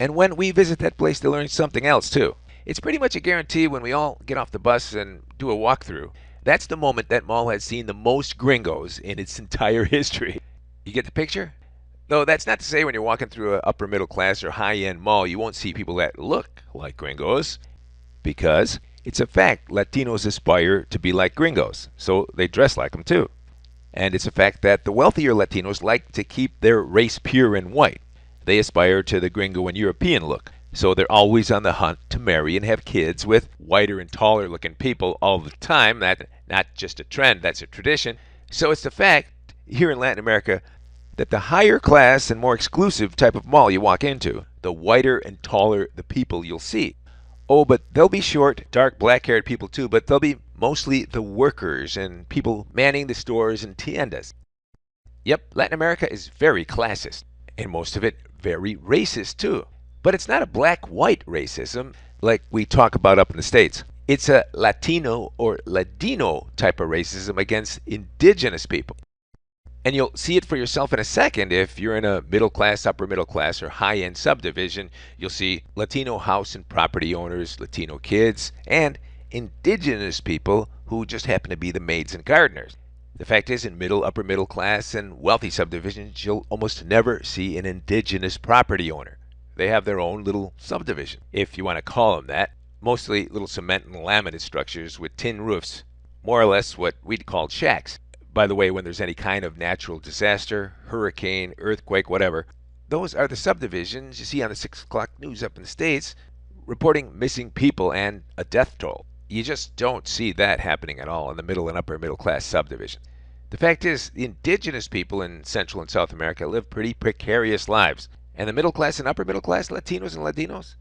And when we visit that place, they learn something else too. It's pretty much a guarantee when we all get off the bus and do a walkthrough. That's the moment that mall has seen the most gringos in its entire history. You get the picture? Though that's not to say when you're walking through an upper middle class or high end mall, you won't see people that look like gringos. Because it's a fact Latinos aspire to be like gringos, so they dress like them too. And it's a fact that the wealthier Latinos like to keep their race pure and white. They aspire to the gringo and European look, so they're always on the hunt to marry and have kids with whiter and taller looking people all the time. That's not just a trend, that's a tradition. So it's the fact here in Latin America that the higher class and more exclusive type of mall you walk into, the whiter and taller the people you'll see. Oh, but they'll be short, dark, black-haired people too, but they'll be mostly the workers and people manning the stores and tiendas. Yep, Latin America is very classist, and most of it very racist too. But it's not a black-white racism like we talk about up in the States. It's a Latino or Ladino type of racism against indigenous people. And you'll see it for yourself in a second. If you're in a middle class, upper middle class, or high end subdivision, you'll see Latino house and property owners, Latino kids, and indigenous people who just happen to be the maids and gardeners. The fact is, in middle, upper middle class, and wealthy subdivisions, you'll almost never see an indigenous property owner. They have their own little subdivision, if you want to call them that. Mostly little cement and laminate structures with tin roofs, more or less what we'd call shacks. By the way, when there's any kind of natural disaster, hurricane, earthquake, whatever, those are the subdivisions you see on the 6 o'clock news up in the States reporting missing people and a death toll. You just don't see that happening at all in the middle and upper middle class subdivision. The fact is, the indigenous people in Central and South America live pretty precarious lives. And the middle class and upper middle class Latinos and Latinos?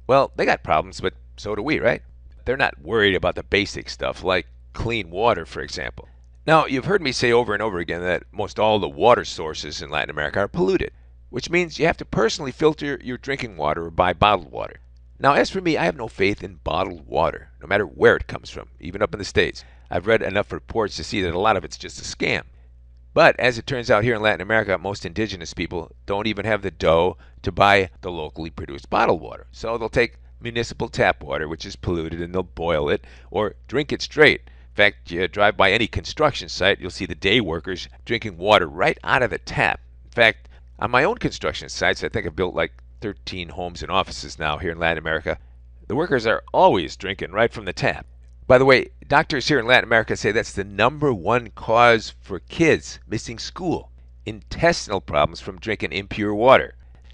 Well, they got problems, but so do we, right? They're not worried about the basic stuff like clean water, for example. Now, you've heard me say over and over again that most all the water sources in Latin America are polluted, which means you have to personally filter your drinking water or buy bottled water. Now, as for me, I have no faith in bottled water, no matter where it comes from, even up in the States. I've read enough reports to see that a lot of it's just a scam. But as it turns out here in Latin America, most indigenous people don't even have the dough to buy the locally produced bottled water. So they'll take municipal tap water, which is polluted, and they'll boil it or drink it straight. In fact, you drive by any construction site, you'll see the day workers drinking water right out of the tap. In fact, on my own construction sites, I think I've built like 13 homes and offices now here in Latin America, the workers are always drinking right from the tap. By the way, doctors here in Latin America say that's the #1 cause for kids missing school. Intestinal problems from drinking impure water.